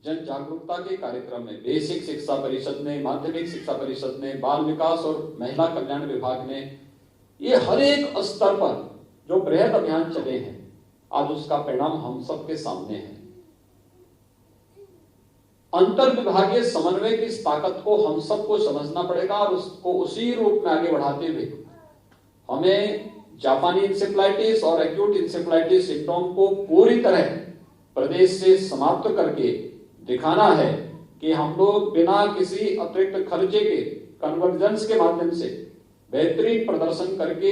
जन जागरूकता के कार्यक्रम में बेसिक शिक्षा परिषद ने, माध्यमिक शिक्षा परिषद ने, बाल विकास और महिला कल्याण विभाग ने, ये हर एक स्तर पर जो बृहद अभियान चले हैं, आज उसका परिणाम हम सबके सामने है। अंतर विभागीय समन्वय की इस ताकत को हम सबको समझना पड़ेगा और उसको उसी रूप में आगे बढ़ाते हुए हमें जापानी इंसेफ्लाइटिस और एक्यूट इंसेफ्लाइटिस सिंड्रोम को पूरी तरह प्रदेश से समाप्त करके दिखाना है कि हम लोग बिना किसी अतिरिक्त खर्चे के कन्वर्जेंस के माध्यम से बेहतरीन प्रदर्शन करके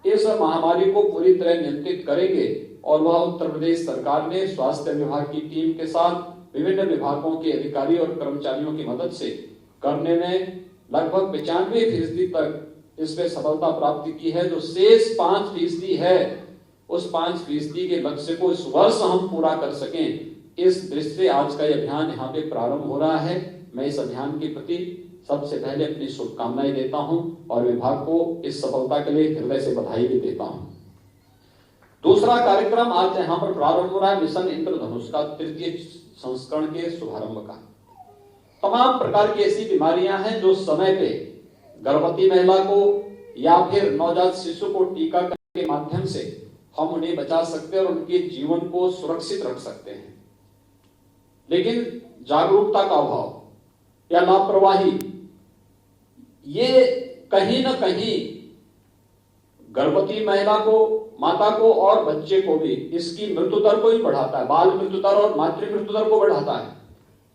इस महामारी को पूरी तरह नियंत्रित करेंगे। और वह उत्तर प्रदेश सरकार ने स्वास्थ्य विभाग की टीम के साथ विभिन्न विभागों के अधिकारी और कर्मचारियों की मदद से करने में लगभग 95% तक इसमें सफलता प्राप्त की है। जो शेष 5% है, उस 5% के लक्ष्य को इस वर्ष हम पूरा कर सकें, इस दृष्टि से आज का यह अभियान यहाँ पे प्रारंभ हो रहा है। मैं इस अभियान के प्रति सबसे पहले अपनी शुभकामनाएं देता हूं और विभाग को इस सफलता के लिए हृदय से बधाई भी देता हूं। दूसरा कार्यक्रम आज यहाँ पर प्रारंभ हो रहा है मिशन इंद्रधनुष का 3य संस्करण के शुभारंभ का। तमाम प्रकार की ऐसी बीमारियां हैं जो समय पे गर्भवती महिला को या फिर नवजात शिशु को टीकाकरण के माध्यम से हम उन्हें बचा सकते हैं और उनके जीवन को सुरक्षित रख सकते हैं। लेकिन जागरूकता का अभाव या लापरवाही ये कहीं न कहीं गर्भवती महिला को, माता को और बच्चे को भी इसकी मृत्यु दर को ही बढ़ाता है, बाल मृत्यु दर और मातृ मृत्यु दर को बढ़ाता है।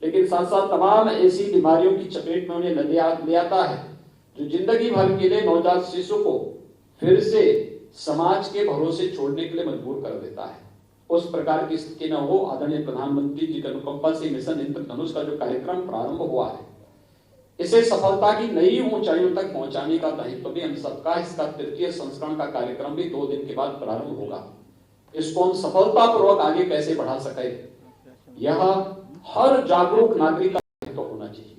लेकिन साथ साथ तमाम ऐसी बीमारियों की चपेट में उन्हें ले आता है जो जिंदगी भर के लिए नवजात शिशु को फिर से समाज के भरोसे छोड़ने के लिए मजबूर कर देता है। उस प्रकार की स्थिति न हो, आदरणीय प्रधानमंत्री जी की अनुकंपा से मिशन इंद्रधनुष का जो कार्यक्रम प्रारंभ हुआ है, इसे सफलता की नई ऊंचाइयों तक पहुंचाने का दायित्व भी हम सबका। इसका 3य संस्करण का कार्यक्रम भी 2 दिन के बाद प्रारंभ होगा। इसको हम सफलतापूर्वक आगे कैसे बढ़ा सके, यह हर जागरूक नागरिक का दायित्व होना चाहिए।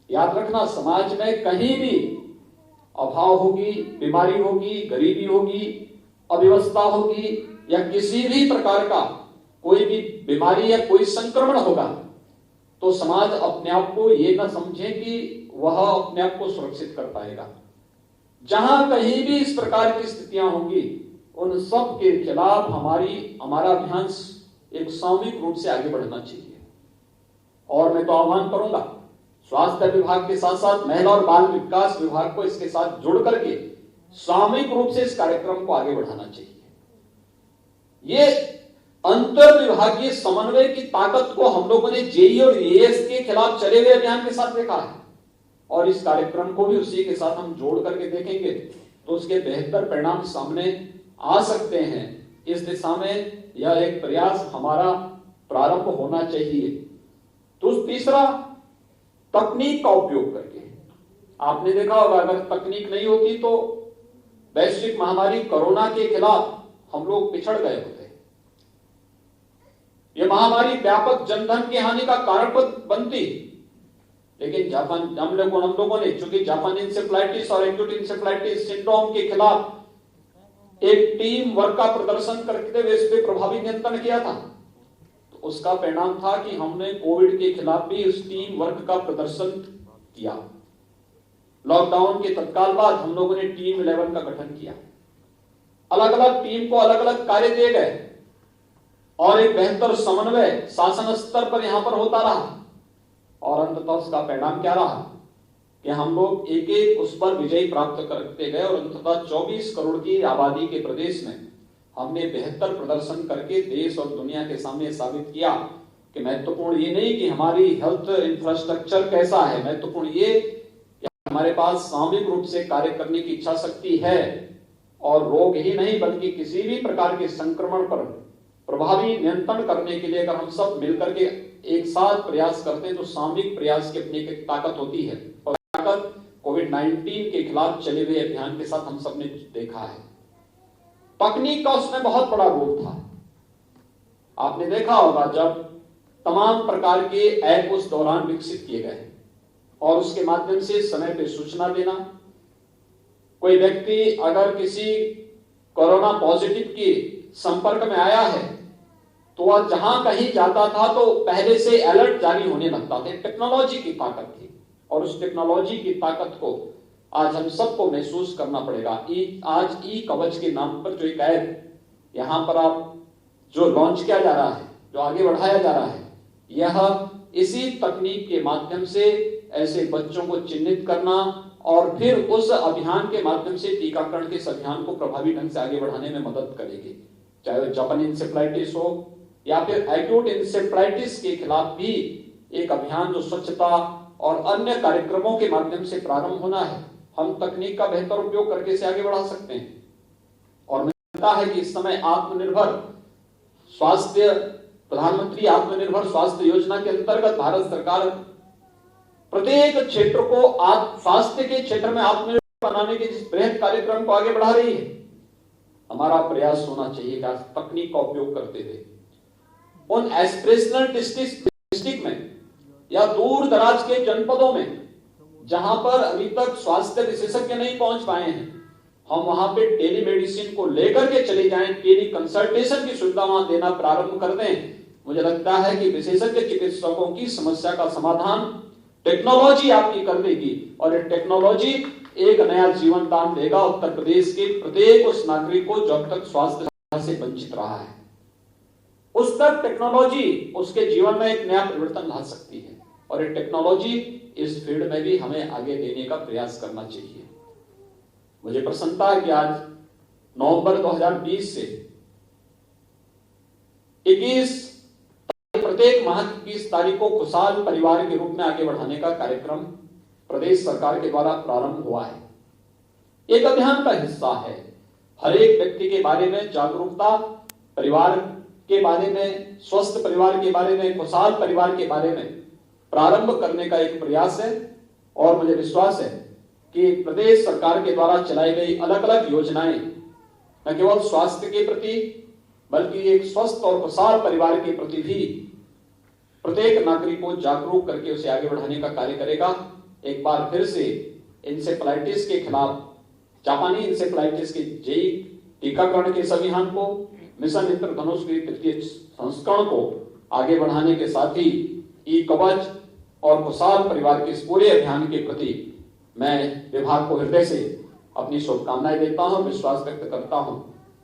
याद रखना, समाज में कहीं भी अभाव होगी, बीमारी होगी, गरीबी होगी, अव्यवस्था होगी या किसी भी प्रकार का कोई भी बीमारी या कोई संक्रमण होगा, तो समाज अपने आप को ये न समझे कि वह अपने आप को सुरक्षित कर पाएगा। जहां कहीं भी इस प्रकार की स्थितियां होंगी, उन सब के खिलाफ हमारा अभियान एक सामूहिक रूप से आगे बढ़ना चाहिए। और मैं तो आह्वान करूंगा स्वास्थ्य विभाग के साथ साथ महिला और बाल विकास विभाग को इसके साथ जुड़ करके सामूहिक रूप से इस कार्यक्रम को आगे बढ़ाना चाहिए। ये अंतर विभागीय समन्वय की ताकत को हम लोगों ने जेई और एएस के खिलाफ चले हुए अभियान के साथ देखा है, और इस कार्यक्रम को भी उसी के साथ हम जोड़ करके देखेंगे तो उसके बेहतर परिणाम सामने आ सकते हैं। इस दिशा में यह एक प्रयास हमारा प्रारंभ होना चाहिए। तो तीसरा, तकनीक का उपयोग करके। आपने देखा होगा, अगर तकनीक नहीं होती तो वैश्विक महामारी कोरोना के खिलाफ हम लोग पिछड़ गए होते। यह महामारी व्यापक जनधन की हानि का कारण बनती, लेकिन हम लोगों ने चूंकि जापानी इंसेफ्लाइटिस और एक्यूट इंसेफ्लाइटिस सिंड्रोम के खिलाफ एक टीम वर्क का प्रदर्शन करते हुए इस पर प्रभावी नियंत्रण किया था, तो उसका परिणाम था कि हमने कोविड के खिलाफ भी उस टीम वर्क का प्रदर्शन किया। लॉकडाउन के तत्काल बाद हम लोगों ने टीम 11 का गठन किया। अलग अलग टीम को अलग अलग कार्य दिए गए और एक बेहतर समन्वय शासन स्तर पर यहां पर होता रहा, और अंततः उसका परिणाम क्या रहा कि हम लोग एक एक उस पर विजय प्राप्त करते गए और अंततः 24 करोड़ की आबादी के प्रदेश में हमने बेहतर प्रदर्शन करके देश और दुनिया के सामने साबित किया कि महत्वपूर्ण ये नहीं कि हमारी हेल्थ इंफ्रास्ट्रक्चर कैसा है, महत्वपूर्ण ये कि हमारे पास सामूहिक रूप से कार्य करने की इच्छा शक्ति है, और रोग ही नहीं बल्कि किसी भी प्रकार के संक्रमण पर प्रभावी नियंत्रण करने के लिए अगर हम सब मिलकर के एक साथ प्रयास करते हैं तो सामूहिक प्रयास की अपनी एक ताकत होती है। और ताकत कोविड-19 के खिलाफ चले हुए अभियान के साथ हम सब ने देखा है। तकनीक का उसमें बहुत बड़ा रोल था। आपने देखा होगा जब तमाम प्रकार के ऐप उस दौरान विकसित किए गए और उसके माध्यम से समय पे सूचना देना, कोई व्यक्ति अगर किसी कोरोना पॉजिटिव के संपर्क में आया है तो वह जहां कहीं जाता था तो पहले से अलर्ट जारी होने लगता था। टेक्नोलॉजी की ताकत थी और उस टेक्नोलॉजी की ताकत को आज हम सबको महसूस करना पड़ेगा। आज ई कवच के नाम पर जो एक ऐप यहां पर आप जो लॉन्च किया जा रहा है, जो आगे बढ़ाया जा रहा है, यह इसी तकनीक के माध्यम से ऐसे बच्चों को चिन्हित करना और फिर उस अभियान के माध्यम से टीकाकरण के इस अभियान को प्रभावी ढंग से आगे बढ़ाने में मदद करेगी। चाहे वो जापानी इंसेफ्लाइटिस हो या फिर एक्यूट इंसेफ्लाइटिस के खिलाफ भी एक अभियान जो स्वच्छता और अन्य कार्यक्रमों के माध्यम से प्रारंभ होना है, हम तकनीक का बेहतर उपयोग करके इसे आगे बढ़ा सकते हैं। और मुझे लगता है कि इस समय आत्मनिर्भर स्वास्थ्य, प्रधानमंत्री आत्मनिर्भर स्वास्थ्य योजना के अंतर्गत भारत सरकार प्रत्येक क्षेत्र को स्वास्थ्य के क्षेत्र में आत्मनिर्भर बनाने के जिस बृहद कार्यक्रम को आगे बढ़ा रही है, हमारा प्रयास होना चाहिए कि आज तकनीक का उपयोग करते हुए उन एस्पिरेशनल डिस्ट्रिक्ट में या दूर दराज के जनपदों में जहां पर अभी तक स्वास्थ्य विशेषज्ञ नहीं पहुंच पाए हैं, हम वहां पे टेलीमेडिसिन को लेकर के चले जाएं, टेली कंसल्टेशन की सुविधा वहां देना प्रारंभ कर दें। मुझे लगता है कि विशेषज्ञ चिकित्सकों की समस्या का समाधान टेक्नोलॉजी आपकी कर देगी और ये टेक्नोलॉजी एक नया जीवन दान देगा उत्तर प्रदेश के प्रत्येक उस नागरिक को जो अब तक स्वास्थ्य सेवा से वंचित रहा है। उस तक टेक्नोलॉजी उसके जीवन में एक नया परिवर्तन ला सकती है और ये टेक्नोलॉजी इस फील्ड में भी हमें आगे देने का प्रयास करना चाहिए। मुझे प्रसन्नता है कि आज नवंबर 2020 से 21 प्रत्येक माह की 21 तारीख को खुशहाल परिवार के रूप में आगे बढ़ाने का कार्यक्रम प्रदेश सरकार के द्वारा प्रारंभ हुआ है। एक अभियान का हिस्सा है। हर एक व्यक्ति के बारे में जागरूकता, परिवार के बारे में, स्वस्थ परिवार के बारे में, खुशहाल परिवार के बारे में प्रारंभ करने का एक प्रयास है। और मुझे विश्वास है कि प्रदेश सरकार के द्वारा चलाई गई अलग अलग योजनाएं न केवल स्वास्थ्य के प्रति बल्कि एक स्वस्थ और खुशहाल परिवार के प्रति भी प्रत्येक नागरिक को जागरूक करके उसे आगे बढ़ाने का कार्य करेगा। एक बार फिर से इंसेफ्लाइटिस के खिलाफ, जापानी इंसेफ्लाइटिस के जेई टीकाकरण के इस अभियान को, मिशन इंद्रधनुष के तृतीय संस्करण को आगे बढ़ाने के साथ ही ई कवच और खुशहाल परिवार के इस पूरे अभियान के प्रति मैं विभाग को हृदय से अपनी शुभकामनाएं देता हूं, विश्वास व्यक्त करता हूं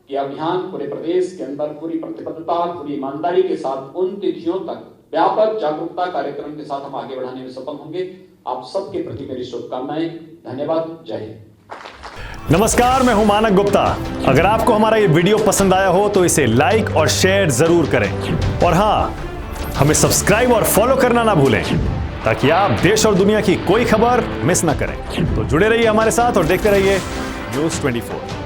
कि अभियान पूरे प्रदेश के अंदर पूरी प्रतिबद्धता, पूरी ईमानदारी के साथ उन तिथियों तक व्यापक जागरूकता कार्यक्रम के साथ हम आगे बढ़ाने में सफल होंगे। आप सबके प्रति मेरी शुभकामनाएं। धन्यवाद। जय हिंद। नमस्कार, मैं हूं मानक गुप्ता। अगर आपको हमारा ये वीडियो पसंद आया हो तो इसे लाइक और शेयर जरूर करें और हाँ, हमें सब्सक्राइब और फॉलो करना ना भूलें ताकि आप देश और दुनिया की कोई खबर मिस ना करें। तो जुड़े रहिए हमारे साथ और देखते रहिए न्यूज़ 24।